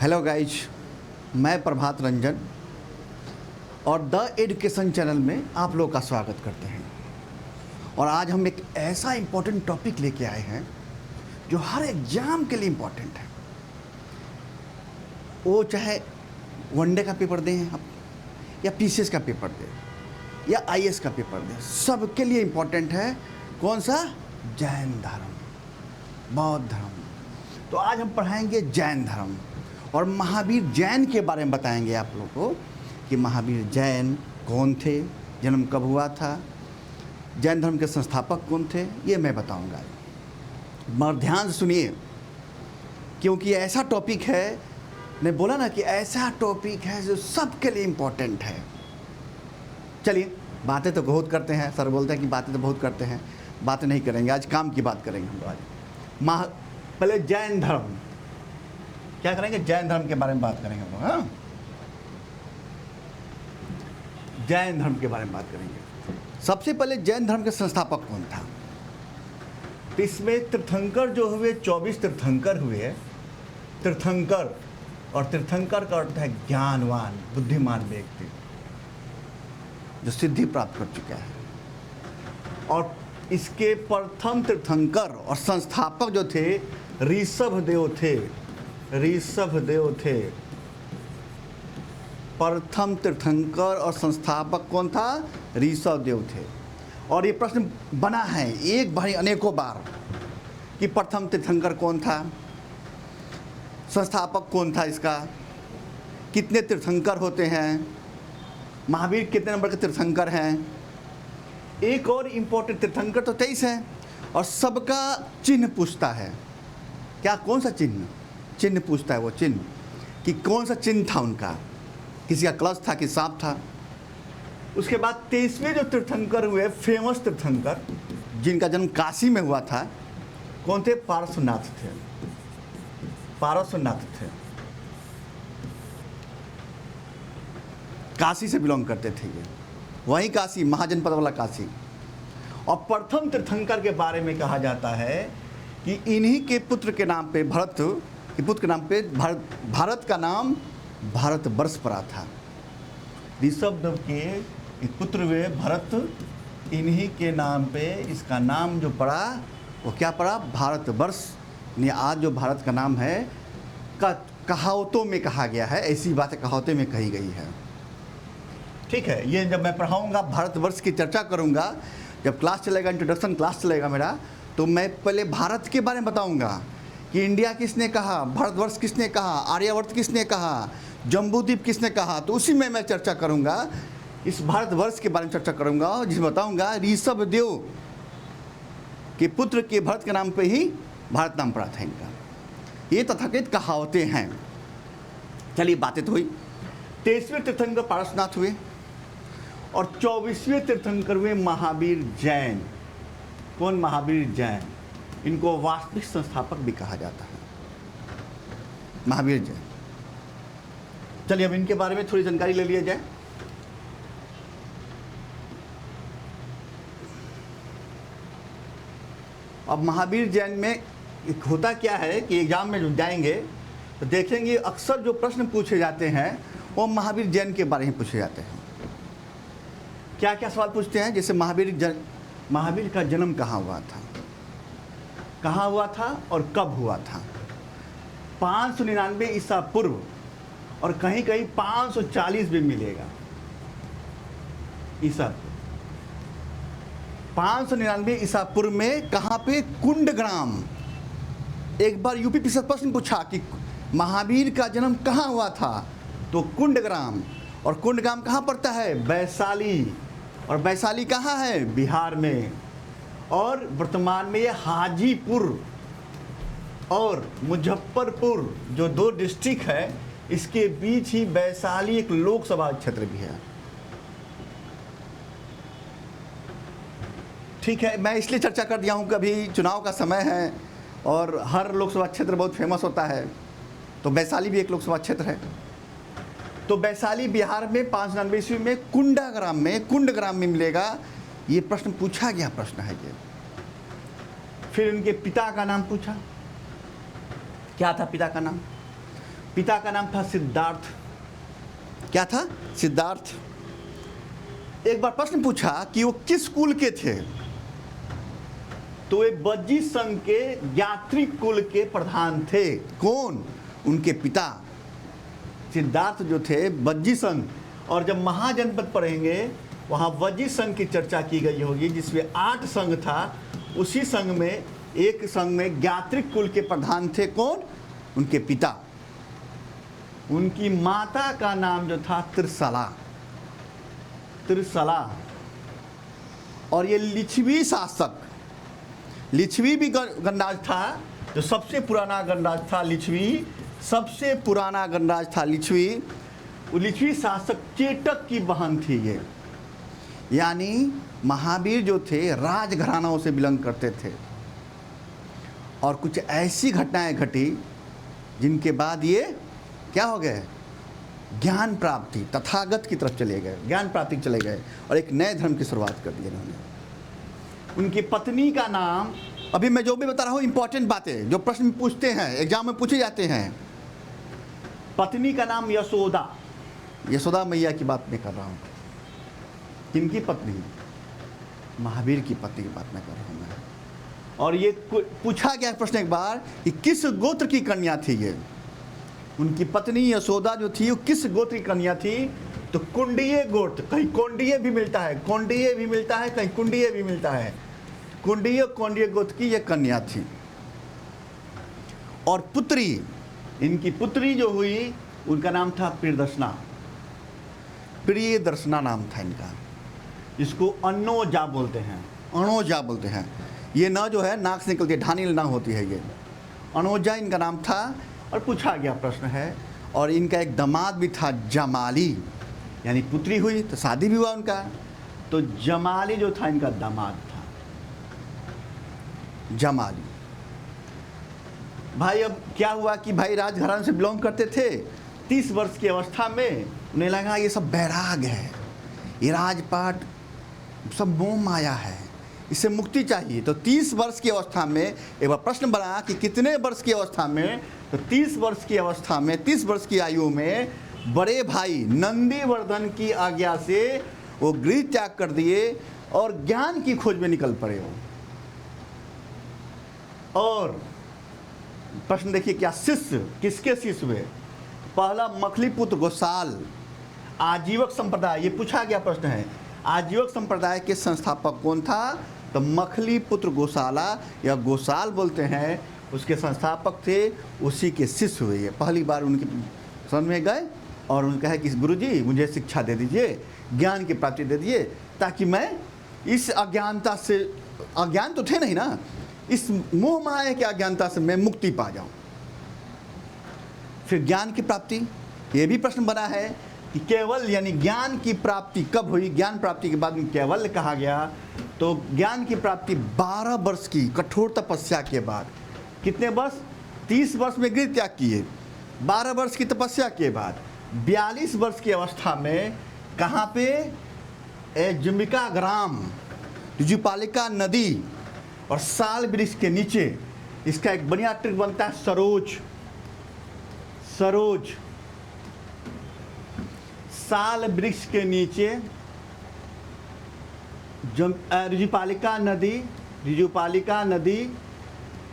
Hello guys, मैं प्रभात रंजन और the education channel में आप लोग का स्वागत करते हैं। और आज हम एक ऐसा इम्पोर्टेंट टॉपिक लेके आए हैं जो हर एग्जाम के लिए इम्पोर्टेंट है। वो चाहे वनडे का पेपर दें आप, या पीसीएस का पेपर दें, या आईएएस का पेपर दें, सबके लिए इम्पोर्टेंट है। कौन सा? जैन धर्म, बौद्ध धर्म। तो आज हम पढ़ाएंगे जैन धर्म और महावीर जैन के बारे में बताएंगे आप लोगों को कि महावीर जैन कौन थे, जन्म कब हुआ था, जैन धर्म के संस्थापक कौन थे, ये मैं बताऊंगा। मगर ध्यान से सुनिए, क्योंकि ऐसा टॉपिक है, मैं बोला ना कि ऐसा टॉपिक है जो सबके लिए इम्पोर्टेंट है। चलिए, बातें तो बहुत करते हैं, सर बोलते हैं कि बातें तो बहुत करते हैं, बातें नहीं करेंगे, आज काम की बात करेंगे हम लोग। आज पहले जैन धर्म क्या करेंगे, जैन धर्म के बारे में बात करेंगे हम लोग। हाँ, जैन धर्म के बारे में बात करेंगे। सबसे पहले जैन धर्म के संस्थापक कौन था? तो इसमें तीर्थंकर जो हुए, 24 तीर्थंकर हुए। तीर्थंकर, और तीर्थंकर का अर्थ है ज्ञानवान, बुद्धिमान व्यक्ति जो सिद्धि प्राप्त कर चुका है। और इसके प्रथम तीर्थंकर और संस्थापक जो थे ऋषभदेव थे। ऋषभदेव थे प्रथम तीर्थंकर और संस्थापक। कौन था? ऋषभदेव थे। और ये प्रश्न बना है एक बार अनेकों बार कि प्रथम तीर्थंकर कौन था, संस्थापक कौन था इसका, कितने तीर्थंकर होते हैं, महावीर कितने नंबर के तीर्थंकर हैं। एक और इम्पोर्टेंट तीर्थंकर तो 23 है और सबका चिन्ह पूछता है। क्या? कौन सा चिन्ह? चिन्ह पूछता है वो, चिन्ह कि कौन सा चिन्ह था उनका, किसी का कलश था कि सांप था। उसके बाद 23वें जो तीर्थंकर हुए, फेमस तीर्थंकर जिनका जन्म काशी में हुआ था, कौन थे? पार्श्वनाथ थे। पार्श्वनाथ थे, काशी से बिलोंग करते थे ये, वही काशी, महाजनपद वाला काशी। और प्रथम तीर्थंकर के बारे में कहा जाता है कि इन्हीं के पुत्र के नाम पे, भरत के पुत्र के नाम पे भारत का नाम भारतवर्ष पड़ा था। ऋषभदेव के एक पुत्र हुए भरत, इन्हीं के नाम पे इसका नाम जो पड़ा वो क्या पड़ा? भारतवर्ष। यानी आज जो भारत का नाम है, कहावतों में कहा गया है, ऐसी बातें कहावतें में कही गई है। ठीक है, ये जब मैं पढ़ाऊँगा, भारतवर्ष की चर्चा करूँगा, जब क्लास चलेगा, इंट्रोडक्शन क्लास चलेगा मेरा, तो मैं पहले भारत के बारे में बताऊंगा कि इंडिया किसने कहा, भारतवर्ष किसने कहा, आर्यवर्त किसने कहा, जम्बूद्वीप किसने कहा। तो उसी में मैं चर्चा करूंगा, इस भारतवर्ष के बारे में चर्चा करूंगा, जिसमें बताऊंगा ऋषभदेव के पुत्र के भरत के नाम पे ही भारत नाम पड़ा था इनका। ये तथाकथित कहावतें हैं। चलिए, बातें तो हुई। 23वें तीर्थंकर पार्श्वनाथ हुए और 24वें तीर्थंकर हुए महावीर जैन। कौन? महावीर जैन। इनको वास्तविक संस्थापक भी कहा जाता है, महावीर जैन। चलिए, अब इनके बारे में थोड़ी जानकारी ले लिया जाए। अब महावीर जैन में एक होता क्या है कि एग्जाम में जो जाएंगे तो देखेंगे अक्सर जो प्रश्न पूछे जाते हैं वो महावीर जैन के बारे में पूछे जाते हैं। क्या क्या सवाल पूछते हैं? जैसे महावीर का जन्म कहाँ हुआ था, कहाँ हुआ था और कब हुआ था? 599 ईसा पूर्व, और कहीं कहीं 540 भी मिलेगा ईसा पूर्व। 599 ईसा पूर्व में कहाँ पे? कुंडग्राम। एक बार यूपी से प्रश्न पूछा कि महावीर का जन्म कहाँ हुआ था, तो कुंडग्राम। और कुंडग्राम कहाँ पड़ता है? वैशाली। और वैशाली कहाँ है? बिहार में। और वर्तमान में ये हाजीपुर और मुजफ्फरपुर जो 2 डिस्ट्रिक्ट है, इसके बीच ही वैशाली एक लोकसभा क्षेत्र भी है। ठीक है, मैं इसलिए चर्चा कर दिया हूँ कि अभी चुनाव का समय है और हर लोकसभा क्षेत्र बहुत फेमस होता है, तो वैशाली भी एक लोकसभा क्षेत्र है। तो वैशाली बिहार में 599 ईस्वी में कुंडग्राम में मिलेगा। ये प्रश्न पूछा गया प्रश्न है ये। फिर इनके पिता का नाम पूछा, क्या था पिता का नाम? पिता का नाम था सिद्धार्थ। क्या था? सिद्धार्थ। एक बार प्रश्न पूछा कि वो किस कुल के थे, तो वे बज्जी संघ के यात्री कुल के प्रधान थे। कौन? उनके पिता सिद्धार्थ जो थे बज्जी संघ। और जब महाजनपद पढ़ेंगे वहाँ बज्जी संघ की चर्चा की गई होगी, जिसमें 8 संघ था। उसी संघ में एक संघ में ज्ञात्रिक कुल के प्रधान थे। कौन? उनके पिता। उनकी माता का नाम जो था त्रिशला। त्रिशला। और ये लिच्छवी शासक, लिच्छवी भी गणराज था, जो सबसे पुराना गणराज था लिच्छवी, सबसे पुराना गणराज था लिच्छवी। वो लिच्छवी शासक चेटक की बहन थी ये। यानी महावीर जो थे राजघरानाओं से बिलोंग करते थे। और कुछ ऐसी घटनाएं घटी जिनके बाद ये क्या हो गए? ज्ञान प्राप्ति, तथागत की तरफ चले गए, ज्ञान प्राप्ति चले गए और एक नए धर्म की शुरुआत कर दी इन्होंने। उनकी पत्नी का नाम, अभी मैं जो भी बता रहा हूँ इंपॉर्टेंट बातें जो प्रश्न में पूछते हैं, एग्जाम में पूछे जाते हैं। पत्नी का नाम यशोदा। यशोदा मैया की बात मैं कर रहा हूँ। किनकी पत्नी? महावीर की पत्नी की बात मैं कर रहा हूँ मैं। और ये पूछा गया प्रश्न एक बार कि किस गोत्र की कन्या थी ये? उनकी पत्नी यशोदा जो थी वो किस गोत्र की कन्या थी? तो कुंडीय गोत्र। कहीं कोंडीय भी मिलता है, कोंडीय भी मिलता है, कहीं कुंडीय भी मिलता है। कुंडीय कोंडीय गोत्र की ये कन्या थी। और पुत्री, इनकी पुत्री जो हुई उनका नाम था प्रियदर्शना। प्रियदर्शना नाम था इनका। इसको अन्नोजा बोलते हैं, अणोजा बोलते हैं। ये न जो है नाक से निकलती है, ढानी ना होती है ये। अणोजा इनका नाम था। और पूछा गया प्रश्न है। और इनका एक दामाद भी था जमाली, यानी पुत्री हुई तो शादी भी हुआ उनका, तो जमाली जो था इनका दामाद था। जमाली। भाई अब क्या हुआ कि भाई राजघराने से बिलोंग करते थे। 30 वर्ष की अवस्था में उन्हें लगा ये सब बैराग है, ये राजपाट सब मोह माया है, इससे मुक्ति चाहिए। तो 30 वर्ष की अवस्था में एक बार प्रश्न बना कि कितने वर्ष की अवस्था में? तो 30 वर्ष की अवस्था में, 30 वर्ष की आयु में बड़े भाई नंदीवर्धन की आज्ञा से वो गृह त्याग कर दिए और ज्ञान की खोज में निकल पड़े हो। और प्रश्न देखिए क्या, शिष्य किसके शिष्य हुए? पहला मखलीपुत्र गोसाल, आजीवक संप्रदाय। ये पूछा गया प्रश्न है, आजीवक संप्रदाय के संस्थापक कौन था? तो मखलीपुत्र गोसाला या गोसाल बोलते हैं, उसके संस्थापक थे, उसी के शिष्य हुए। पहली बार उनके शरण में गए और उन्होंने कहा कि गुरुजी मुझे शिक्षा दे दीजिए, ज्ञान की प्राप्ति दे दीजिए, ताकि मैं इस अज्ञानता से, अज्ञान तो थे नहीं ना, इस मोह माया की अज्ञानता से मैं मुक्ति पा जाऊं। फिर ज्ञान की प्राप्ति, ये भी प्रश्न बना है कि केवल यानी ज्ञान की प्राप्ति कब हुई? ज्ञान प्राप्ति के बाद में केवल कहा गया। तो ज्ञान की प्राप्ति 12 वर्ष की कठोर तपस्या के बाद। कितने वर्ष? 30 वर्ष में गृह त्याग किए, 12 वर्ष की तपस्या के बाद 42 वर्ष की अवस्था में कहाँ पे? जंबिका ग्राम, ऋजुपालिका नदी और साल वृक्ष के नीचे। इसका एक बढ़िया ट्रिक बनता है, सरोज। सरोज, साल वृक्ष के नीचे ऋजुपालिका नदी, ऋजुपालिका नदी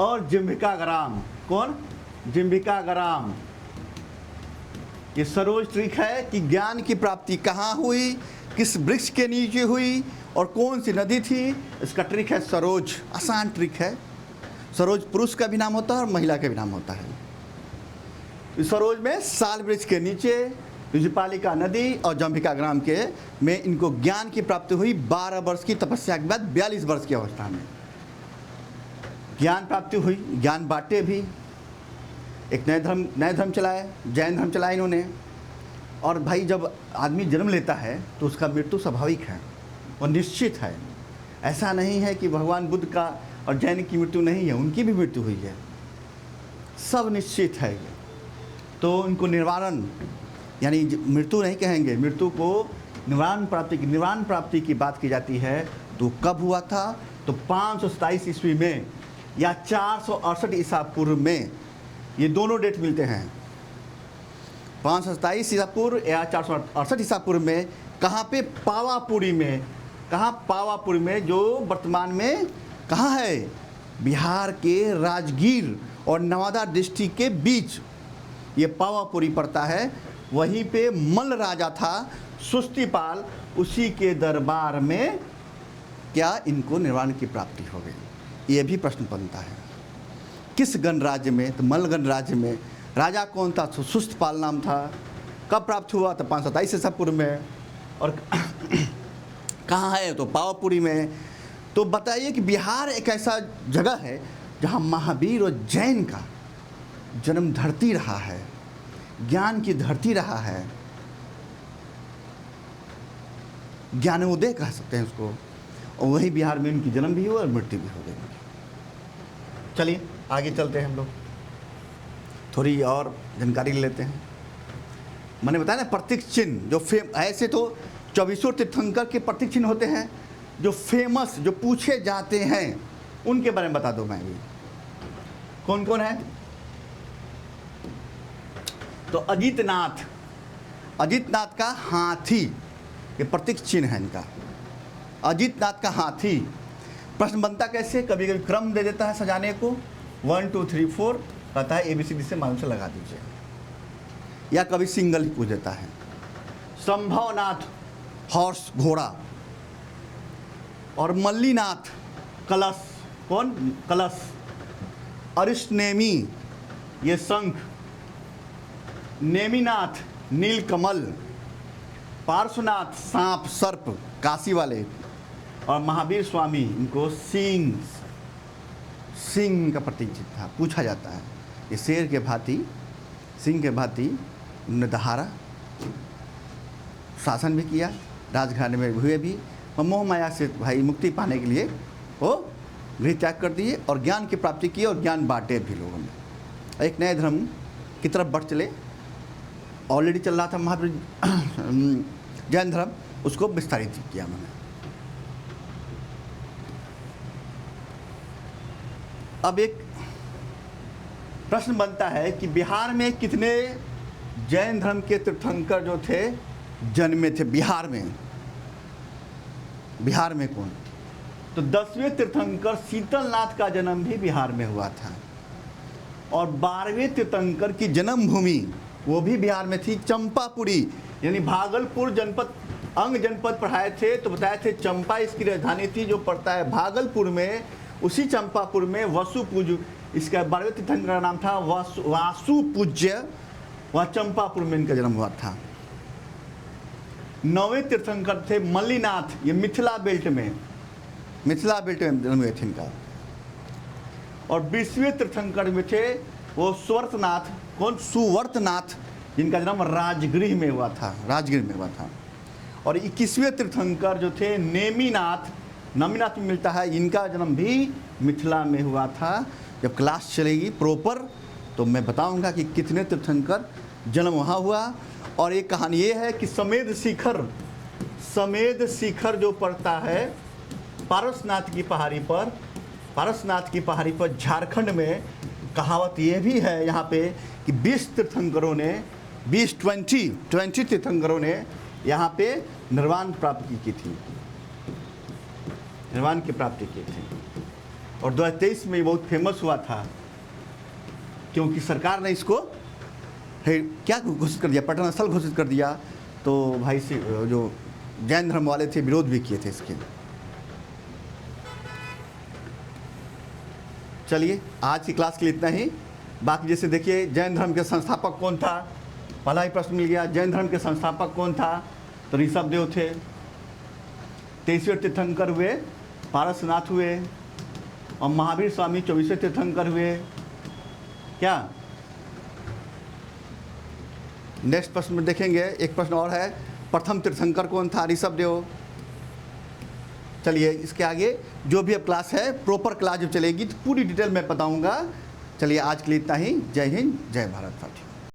और जंबिका ग्राम। कौन? जंबिका ग्राम। ये सरोज ट्रिक है कि ज्ञान की प्राप्ति कहाँ हुई, किस वृक्ष के नीचे हुई और कौन सी नदी थी। इसका ट्रिक है सरोज। आसान ट्रिक है। सरोज पुरुष का भी नाम होता है और महिला का भी नाम होता है। इस सरोज में साल वृक्ष के नीचे ऋजुपालिका नदी और जंबिका ग्राम के में इनको ज्ञान की प्राप्ति हुई। 12 वर्ष की तपस्या के बाद 42 वर्ष की अवस्था में ज्ञान प्राप्ति हुई। ज्ञान बांटे भी, एक नए धर्म चलाए, जैन धर्म चलाए इन्होंने। और भाई जब आदमी जन्म लेता है तो उसका मृत्यु स्वाभाविक है और निश्चित है। ऐसा नहीं है कि भगवान बुद्ध का और जैन की मृत्यु नहीं है, उनकी भी मृत्यु हुई है, सब निश्चित है। तो उनको निवारण, यानी मृत्यु नहीं कहेंगे, मृत्यु को निवारण प्राप्ति की बात की जाती है। तो कब हुआ था? तो 527 ईस्वी में या 468 ईसा पूर्व में। ये दोनों डेट मिलते हैं। 527 ईसा पूर्व या 468 ईसा पूर्व में कहाँ पे? पावापुरी में। कहाँ? पावापुरी में, जो वर्तमान में कहाँ है? बिहार के राजगीर और नवादा डिस्ट्रिक्ट के बीच ये पावापुरी पड़ता है। वहीं पे मल्ल राजा था सुस्तिपाल, उसी के दरबार में क्या इनको निर्वाण की प्राप्ति हो गई? ये भी प्रश्न बनता है। किस गणराज्य में? तो मल्ल गणराज्य में। राजा कौन था? सुस्तिपाल नाम था। कब प्राप्त हुआ? तो 527 ईसा पूर्व में। और कहाँ है? तो पावापुरी में। तो बताइए कि बिहार एक ऐसा जगह है जहाँ महावीर और जैन का जन्म धरती रहा है, ज्ञान की धरती रहा है, ज्ञानोदय कह सकते हैं उसको। और वही बिहार में उनकी जन्म भी हुआ और मृत्यु भी हो गई। चलिए आगे चलते हैं, हम लोग थोड़ी और जानकारी ले लेते हैं। मैंने बताया ना प्रतीक चिन्ह जो ऐसे तो 24 तीर्थंकर के प्रतीक चिन्ह होते हैं जो फेमस, जो पूछे जाते हैं, उनके बारे में बता दो मैं भी। कौन कौन है? तो अजीतनाथ, अजीतनाथ का हाथी ये प्रतीक चिन्ह है इनका। अजीतनाथ का हाथी। प्रश्न बनता कैसे? कभी कभी क्रम दे देता है सजाने को, 1 2 3 4 कहता है ABCD से मालूम से लगा दीजिए, या कभी सिंगल ही पूछ देता है। संभवनाथ हॉर्स, घोड़ा। और मल्लीनाथ कलश। कौन? कलश। अरिष्टनेमी ये शंख। नेमिनाथ नीलकमल। पार्श्वनाथ सांप, सर्प, काशी वाले। और महावीर स्वामी इनको सिंह, सिंह का प्रतीक था, पूछा जाता है। ये शेर के भांति, सिंह के भांति उन्होंने दहाड़ा, शासन भी किया, राजघराने में हुए भी, और मोह माया से भाई मुक्ति पाने के लिए वो गृह त्याग कर दिए और ज्ञान की प्राप्ति की और ज्ञान बांटे भी लोगों में। एक नए धर्म की तरफ बढ़ चले। ऑलरेडी चल रहा था महावीर जैन धर्म, उसको विस्तारित किया उन्होंने। अब एक प्रश्न बनता है कि बिहार में कितने जैन धर्म के तीर्थंकर जो थे जन्मे थे बिहार में? बिहार में कौन? तो 10वें तीर्थंकर शीतलनाथ का जन्म भी बिहार में हुआ था। और 12वें तीर्थंकर की जन्मभूमि वो भी बिहार में थी, चंपापुरी। यानी भागलपुर जनपद, अंग जनपद पढ़ाए थे तो बताए थे चंपा इसकी राजधानी थी, जो पड़ता है भागलपुर में। उसी चंपापुर में वसुपूज्य, इसका 12वें तीर्थंकर का नाम था वासुपूज्य, वह चंपापुर में इनका जन्म हुआ था। 9वें तीर्थंकर थे मल्लीनाथ, ये मिथिला बेल्ट में जन्म हुए थे इनका। और 20वें तीर्थंकर में थे वो सुवर्तनाथ। कौन? सुवर्तनाथ, जिनका जन्म राजगृह में हुआ था, राजगृह में हुआ था। और 21वें तीर्थंकर जो थे नेमिनाथ, नमीनाथ में मिलता है, इनका जन्म भी मिथिला में हुआ था। जब क्लास चलेगी प्रॉपर तो मैं बताऊंगा कि कितने तीर्थंकर जन्म वहाँ हुआ। और एक कहानी ये है कि समेध शिखर जो पड़ता है पारसनाथ की पहाड़ी पर झारखंड में, कहावत ये भी है यहाँ पे कि 20 तीर्थंकरों ने 20 तीर्थंकरों ने यहाँ पे निर्वाण प्राप्ति की थी, निर्वाण की प्राप्ति की थी। और 2023 में ये बहुत फेमस हुआ था क्योंकि सरकार ने इसको क्या घोषित कर दिया, पर्यटन स्थल घोषित कर दिया। तो भाई से जो जैन धर्म वाले थे विरोध भी किए थे इसके। चलिए आज की क्लास के लिए इतना ही। बाकी जैसे देखिए जैन धर्म के संस्थापक कौन था, पहला ही प्रश्न मिल गया। जैन धर्म के संस्थापक कौन था? तो ऋषभदेव थे। 23वें तीर्थंकर हुए पारसनाथ हुए। और महावीर स्वामी 24वें तीर्थंकर हुए। क्या नेक्स्ट प्रश्न में देखेंगे। एक प्रश्न और है, प्रथम तीर्थंकर कौन था? ऋषभदेव। चलिए इसके आगे जो भी अब क्लास है, प्रॉपर क्लास जब चलेगी तो पूरी डिटेल मैं बताऊंगा। चलिए आज के लिए इतना ही। जय हिंद, जय भारत।